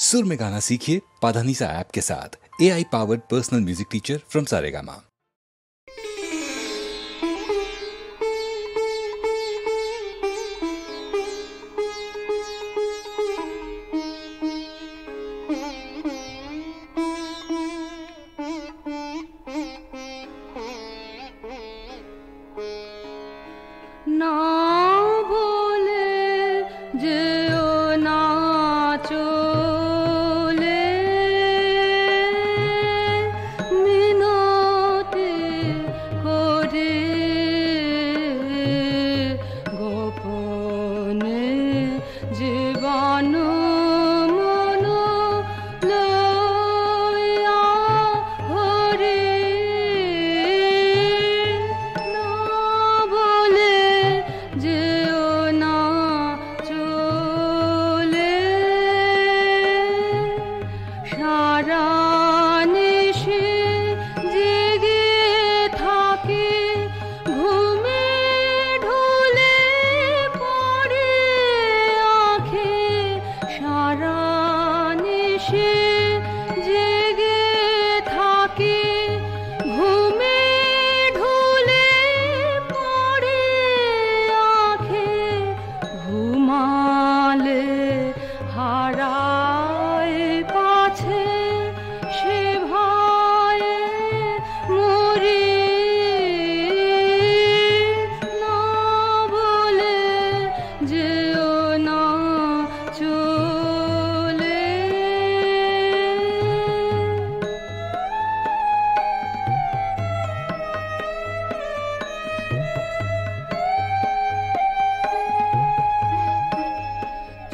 सुर में गाना सीखिए पाधानीसा ऐप के साथ। AI powered personal music teacher from Saregama.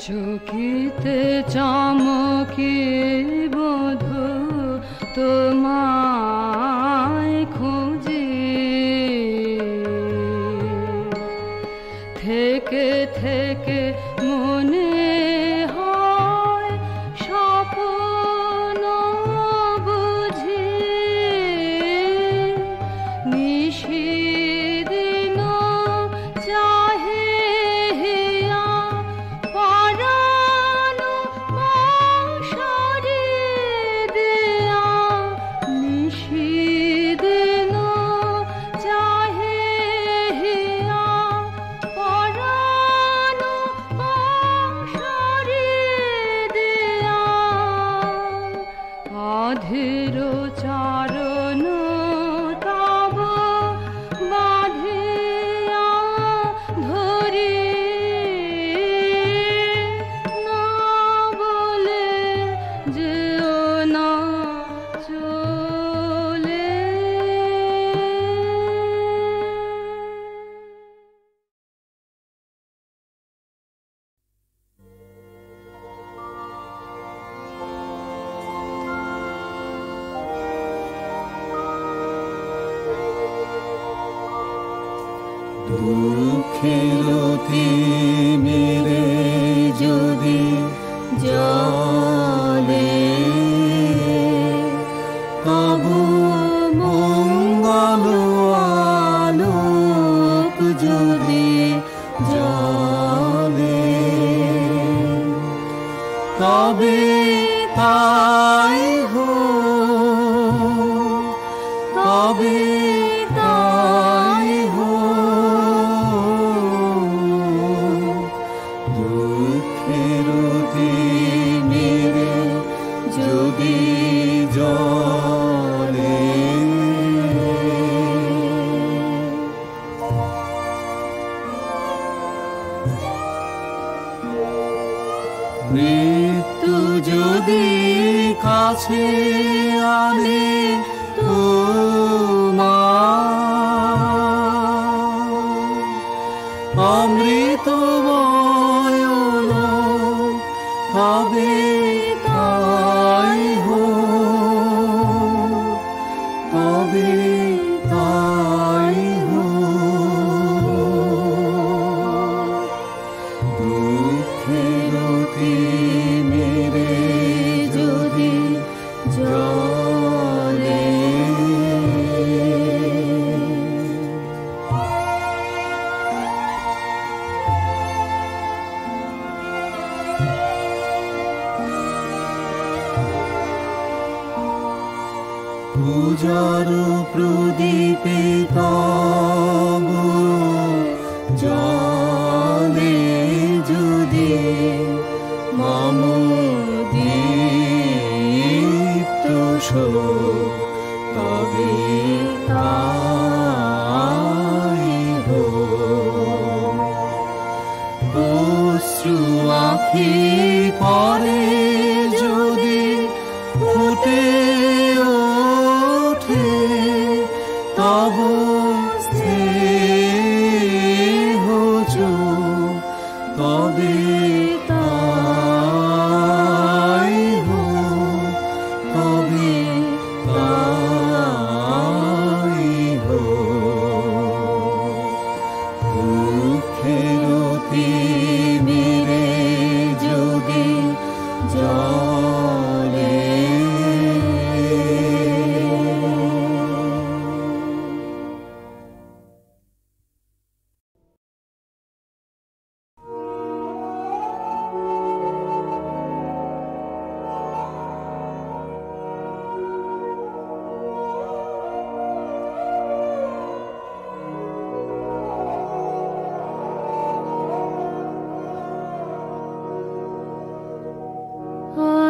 চকিতে চমকে বধূ তোমায় খুঁজে থেকে থেকে মনে হয় স্বপ্ন বুঝি নিশিদিন চাহে অধীর চরণ তব বাঁধিয়া ধরি না বলে যেও না চলে। দুঃখের মেরে যদি জলে তবু মঙ্গল আলোক যদি জলে তবে তাই হো তবে মৃত্যু যদি কাছে আনে তোমার অমৃতময় হবে তাই হো তবে তাই হো দুঃখের মেরে যদি জলে পূজার প্রদীপে তব জলে যদি মম দীপ্ত শোক তবে তাই হোক। অশ্রু আঁখি পরে যদি ফুটে ওঠে তব স্নেহ চোখ তবে তাই হোক, তবে তাই হোক। দুঃখের তিমিরে যদি জলে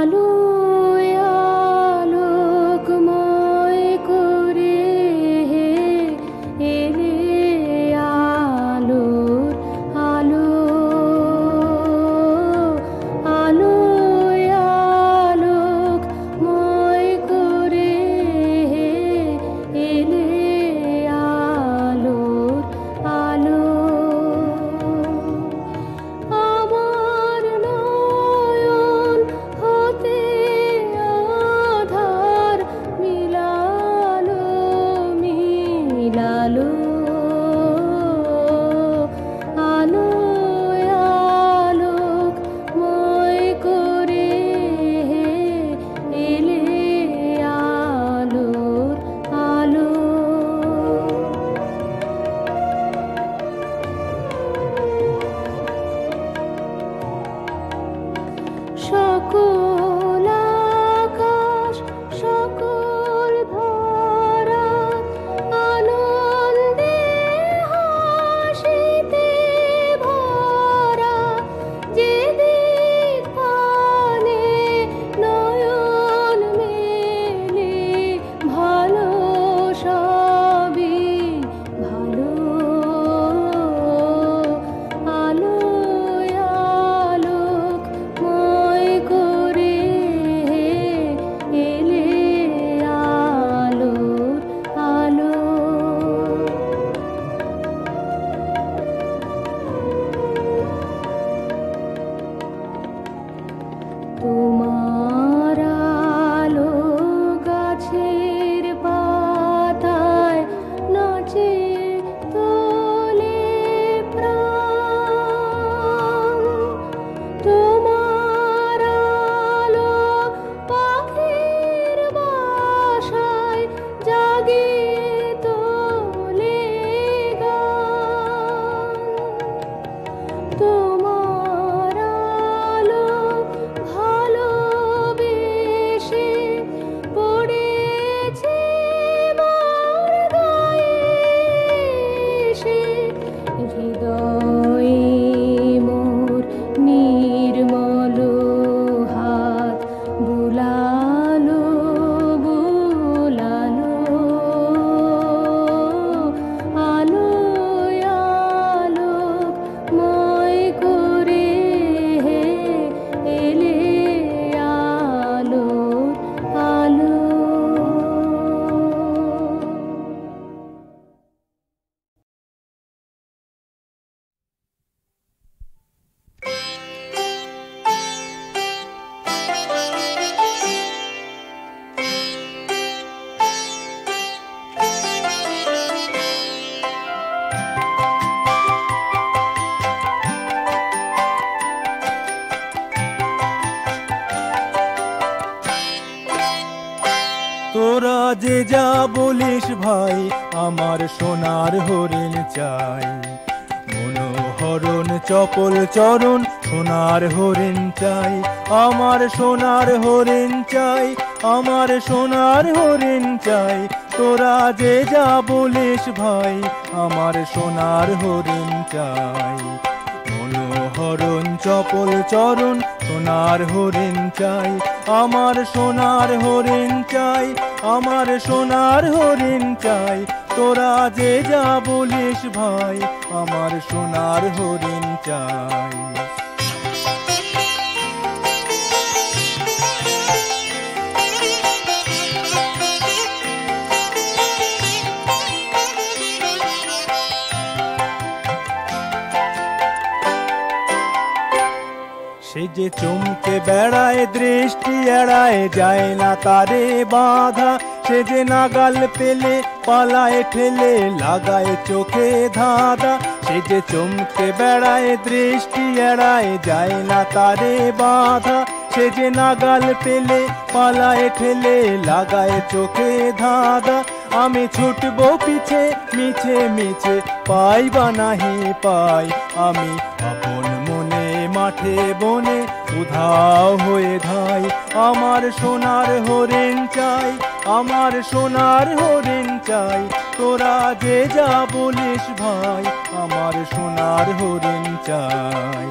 আলোয় আলোকময় করে এলে আলোর আলো। আলোয় আলোকময় করে এলে আলোর আলো। আমার নয়ন হতে আধার মিলালো মিলালো। আলোয় আলোকময় করে এলে আলোর আলো। সকল আকাশ সকল ধরা আনন্দে হাসিতে ভরা। যেদিক পানে নয়ন মেলে ভালো সবই ভালো। আলোয় আলোকময় করে এলে আলোর আলো। তোমার আলো গাছের পাতায় নাচে তোলে প্রাণ। তোমার আলো পাখির বাসায় জাগিয়ে তোলে গান। তোমার আলো ভালোবেসে পড়েছে মোর গায়ে এসে। হৃদয়ে মোর নির্মল হাত বুলালো বুলালো। আলোয় আলোকময় করে এলে আলোর আলো। তোরা যে যা বলিস ভাই আমার সোনার হরিণ চাই। মনোহর হরণ চপল চরণ সোনার হরিণ চাই, আমার সোনার হরিণ চাই, আমার সোনার হরিণ চাই। তোরা যে যা বলিস ভাই, আমার সোনার হরিণ চাই। মনোহরণ চপল চরণ সোনার হরিণ চাই, আমার সোনার হরিণ চাই, আমার সোনার হরিণ চাই। তোরা যে যা বলিস ভাই, আমার সোনার হরিণ চাই। সে যে চমকে বেড়ায় দৃষ্টি এড়ায় যায় না তারে বাধা, সে যে নাগাল পেলে পালায় ঠেলে লাগায় চোখে ধাঁধা। সে যে চমকে বেড়ায় দৃষ্টি এড়ায় যায় না তারে বাধা, সে যে নাগাল পেলে পালায় ঠেলে লাগায় চোখে ধাঁধা। আমি ছুটবো পিছে মিছে মিছে, পাই বা নাহি পাই, আমি আপন মনে মাঠে বনে উধাও হয়ে ধাই। আমার সোনার হরিণ চাই, আমার সোনার হরিণ চাই। তোরা যে যা বলিস ভাই, আমার সোনার হরিণ চাই।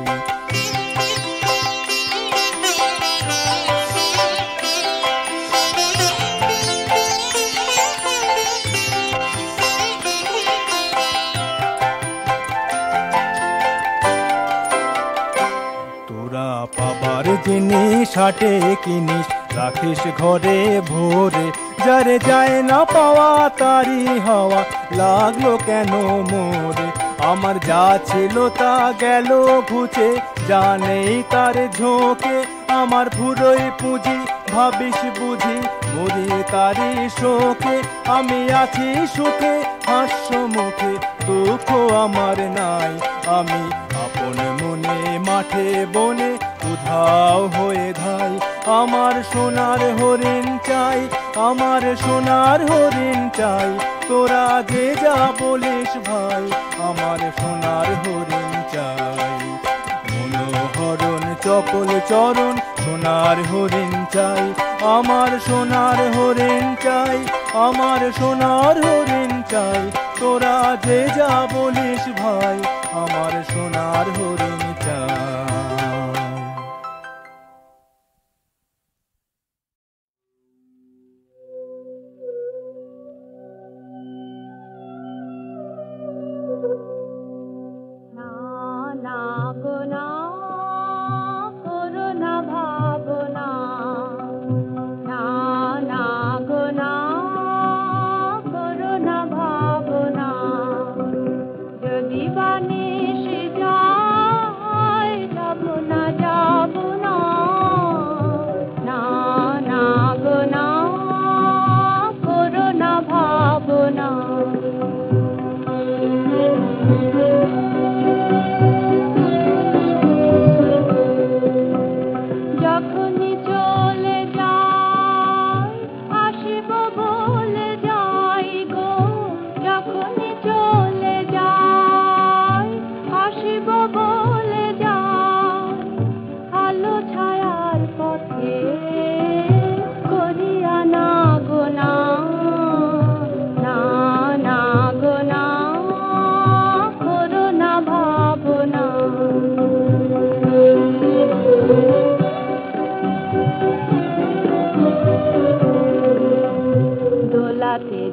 পাবার জিনিস হাটে কিনিস, রাখিস ঘরে ভোরে। যারে যায় না পাওয়া তারি হওয়া লাগলো কেন মোরে। আমার যা ছিল তা গেল ঘুচে, যা নেই তার ঝোঁকে। আমার ফুরোই পুঁজি ভাবিস বুঝি, মরি তারি শোকে। আমি আছি সুখে হাস্য মুখে, দুঃখ আমার নাই। আমি আপন মনে মাঠে বনে উধাও হয়ে ধাই। আমার সোনার হরিণ চাই, আমার সোনার হরিণ চাই। তোরা যে যা বলিস ভাই, আমার সোনার হরিণ চাই। মনোহরণ চপল চরণ সোনার হরিণ চাই, আমার সোনার হরিণ চাই, আমার সোনার হরিণ চাই। তোরা যে যা বলিস ভাই, আমার সোনার হরিণ চাই।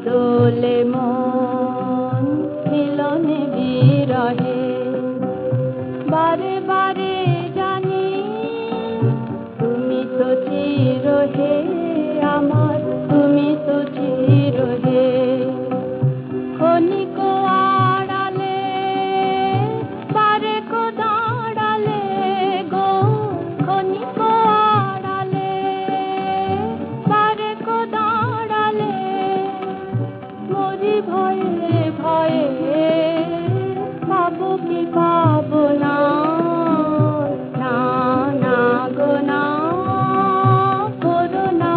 দোলে মন মিলনে বিরহে, বারে বারে জানি তুমি তো চির হে আমার, তুমি তো চির হে। ক্ষণিক আড়ালে বারে কো দাঁড়ালে গো, ক্ষণিক আড়ালে বারে কো দাঁড়ালে। মরি ভয়ে ভয়ে পাবো কি পাবো না, না না গো না, করো না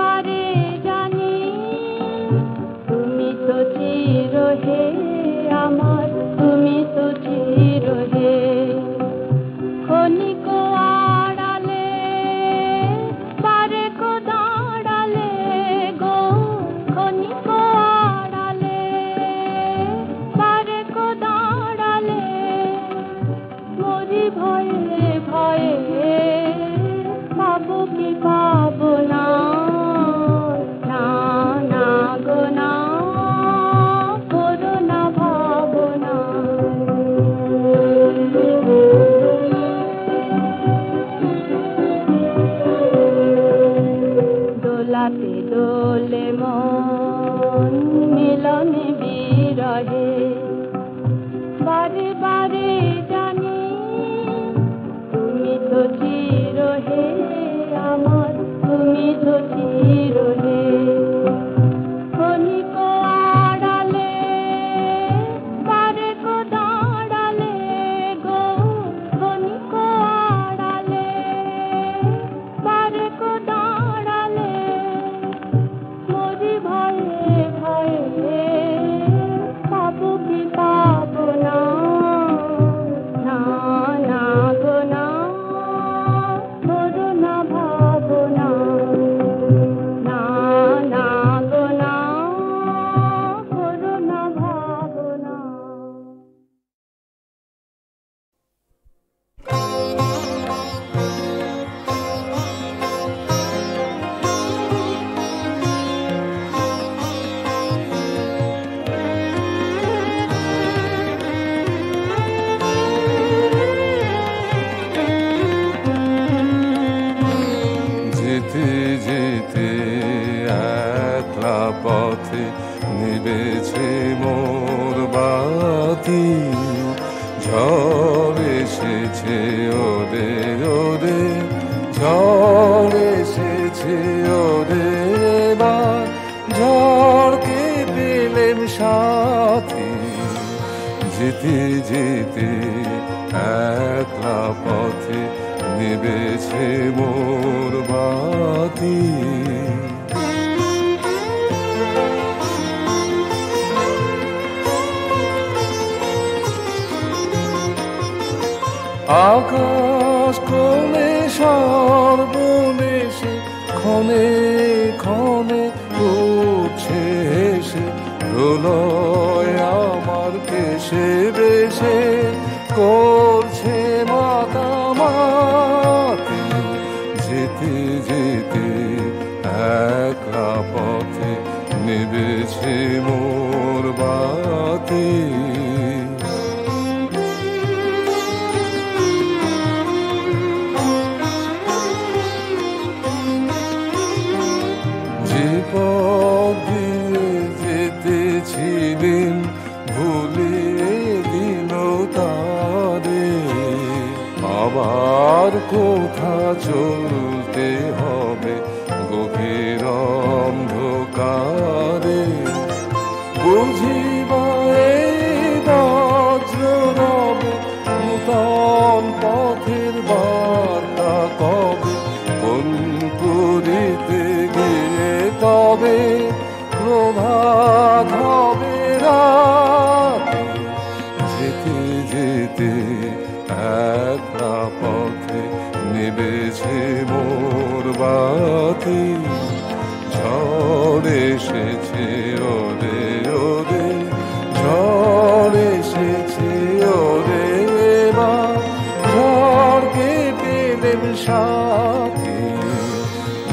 বারে জানি তুমি তো চির হে আমার, তুমি তো চির হে। ক্ষণিক আড়ালে বারে কো দাঁড়ালে গো, ক্ষণিক আড়ালে বারে কো দাঁড়ালে মরি ভয়ে ভয়ে পাবো কি পাবো না, না না গো না, করো না ভাবনা। দোলাতে দোলে মন মিলনে বিরহে বারে বারে জানি তুমি তো চির হে আমার, তুমি তো চির হে। ক্ষণিক আড়ালে বারে কো দাঁড়ালে গো, ক্ষণিক আড়ালে বারে কো দাঁড়ালে মরি ভয়ে ভয়ে পাবো কি পাবো না, না না গো না, করো না ভাবনা, না না গো না, করো না ভাবনা। যেতে যেতে একলা পথে নিবেছে মোর বাতি, ঝড় এসেছে ওরে ওরে, ঝড় এসেছে ওরে, এবার ঝড়কে পেলেম সাথী। যেতে যেতে একলা পথে নিবেছে মোর বাতি। আকাশ কোণে সর্বনেশে ক্ষণে ক্ষণে উঠছে হেসে, প্রলয় আমার কেশে বেশে করছে মাতামাতি। যেতে যেতে একলা পথে নিবেছে মোর বাতি। যে পথ দিয়ে যেতেছিলেন ভুলিয়ে দিল তারে, আবার কোথা চলতে হবে গভীর অন্ধকারে। বুঝিবা এই বজ্র রবে নূতন পথের বার্তা কবে, কোন পুরীতে গিয়ে তবে প্রভাত হবে রাতে। যেতে যেতে একলা পথে নিবেছে মোর বাতি, ঝড় এসেছে ওরে ওরে, ঝড় এসেছে ওরে, এবার ঝড়কে পেলেম সাথী।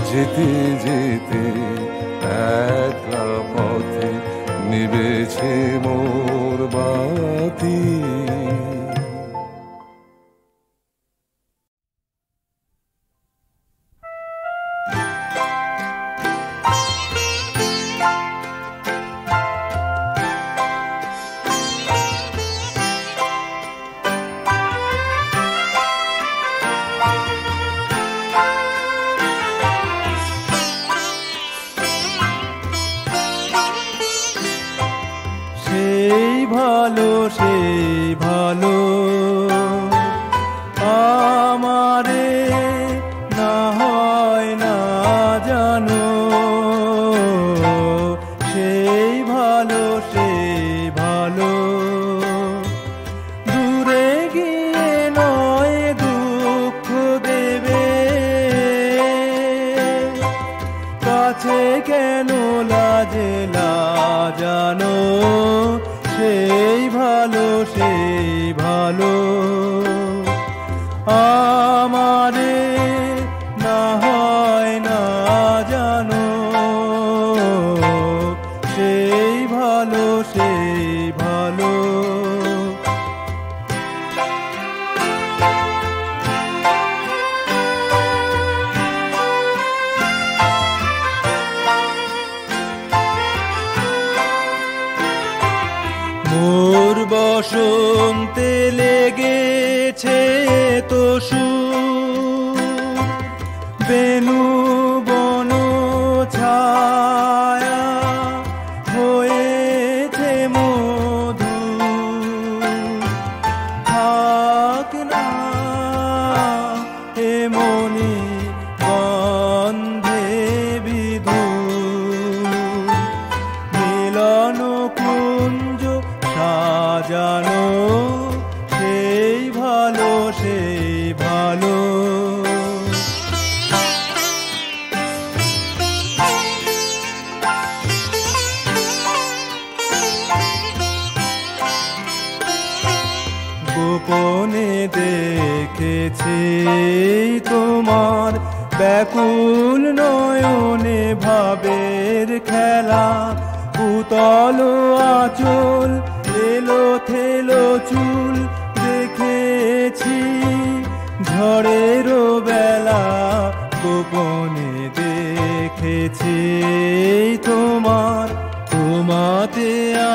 যেতে যেতে একলা পথে নিবেছে মোর বাতি। সেই ভালো আমারে না হয় না জানো, কেন লাজে লাজানো, সেই ভালো আমারে না হয় না জানো, সেই ভালো মোর বসন্তে লেগেছে তো বেনু বন ছায়া হয়েছে মধু, থাক না এ মনি গন্ধে বিধু, মিলন কুঞ্জ সাজানো, সেই ভালো গোপনে দেখেছি তোমার ব্যাকুল নয়নে ভাবের খেলা, উতল আঁচল এলো থেলো চুল দেখেছি ঝড়েরও বেলা, গোপনে দেখেছি তোমাতে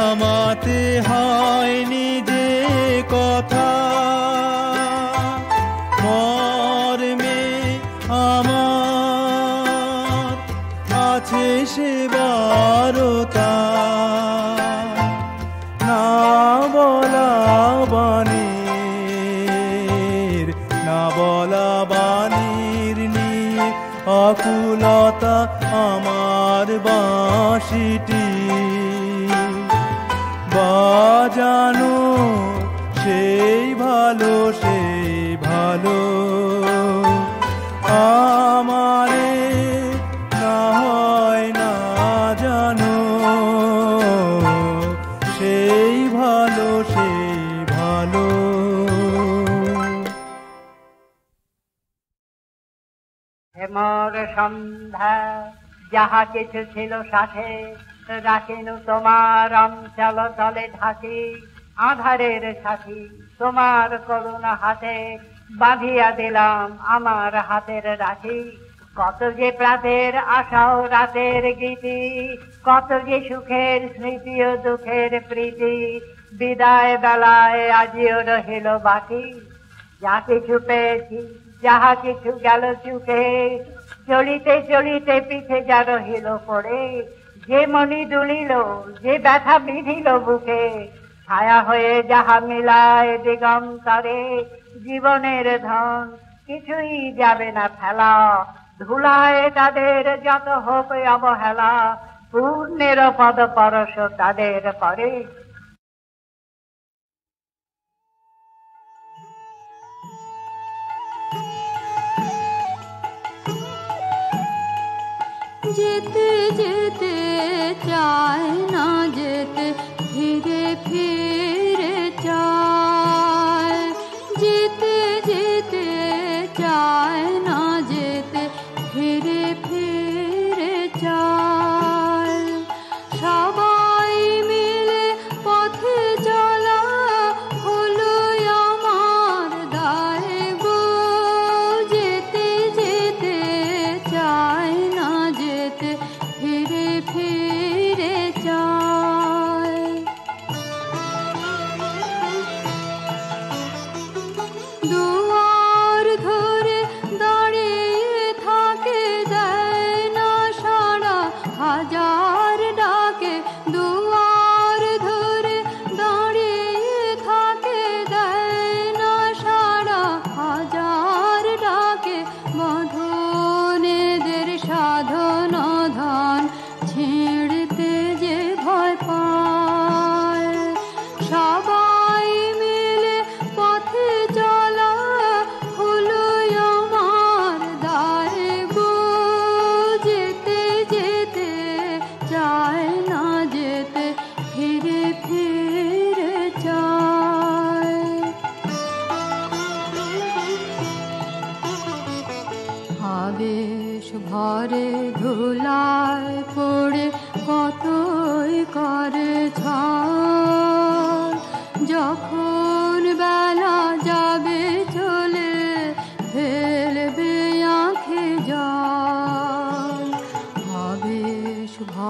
আমাতে হয়নি যে কথা, মর্মে আমার আছে সে বারতা, না বলা বাণীর নিয়ে আকুলতা আমার বাঁশিটি বাজানো, সেই ভালো আমারে না হয় না জানো, সেই ভালো হেমর সন্ধ্যা যাহা কিছু ছিল সাথে, রাখিনু তোমার অঞ্চল তলে ঢাকি, আধারের সাথী তোমার করুণা হাতে বাঁধিয়া দিলাম আমার হাতের রাখি, কত যে প্রাতের আশা ও রাতের গীতি, কত যে সুখের স্মৃতি ও দুঃখের প্রীতি, বিদায় বেলায় আজিও রহিল বাকি, যা কিছু পেয়েছি যাহা কিছু গেল চুকে, চলিতে চলিতে পিঠে যা রহিল পড়ে, যে মনি দুলিল যে ব্যথা বিধিল বুকে, ছায়া হয়ে যাহা মিলায় দিগন্তরে, জীবনের ধন কিছুই যাবে না ফেলা, ধুলায় তাদের যত হোক অবহেলা, পূর্ণের পদ পরশ তাদের পরে। যেতে যেতে চায় না যেতে, ফিরে ফিরে চায়, যেতে যেতে চায় না যেতে, ফিরে ফিরে চায়, সবাই মিলে পথে চলা হলো আমার দায় গো, যেতে যেতে চায় না যেতে, ফিরে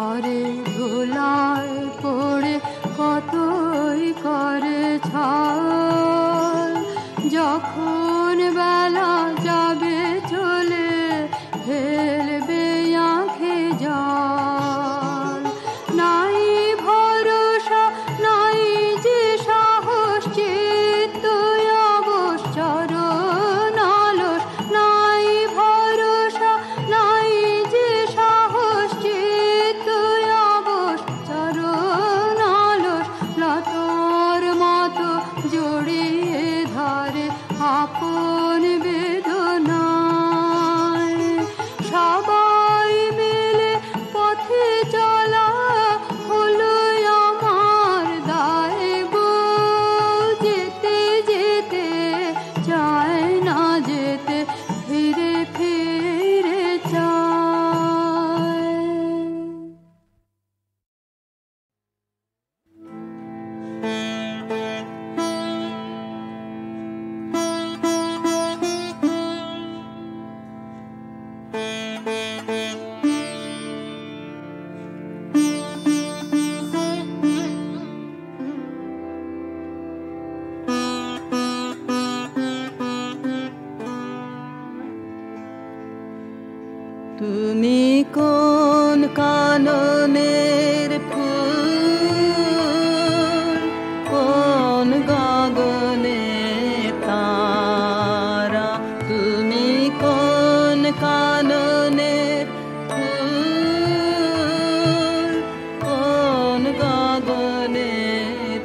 ঝড়ে ধুলায় পড়ে কতই করে ছাল। যখন বেলা যাবে চলে ফেলবে আঁখে জল। নাই ভরসা নাই যে সাহস চিত্ত অবশ চরণ আলস। নাই ভরসা নাই যে সাহস চিত্ত অবশ চরণ আলস। লতার মতো জড়িয়ে ধরে আপন বেদনায়। সবাই মিলে পথে চলা হলো আমার দায় গো। যেতে যেতে চায় না যেতে ফিরে ফিরে চায়। তুমি কোন কাননের ফুল, কোন গগনে তারা। তুমি কোন কাননের ফুল, কোন গগনে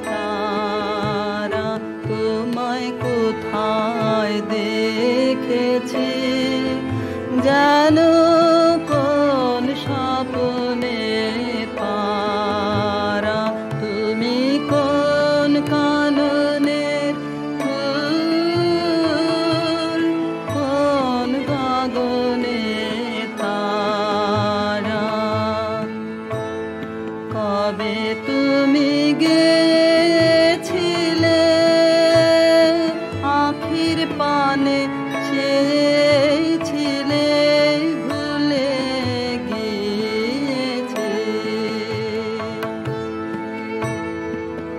তারা। তোমায় কোথায় দেখেছি জানো, কোন স্বপ্নে পারা। তুমি কোন কাননের ফুল, কোন গগনে তারা। কবে তুমি গেছিলে আখির পানে চেয়েছিলে, ভুলে গিয়েছি।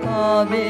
কবে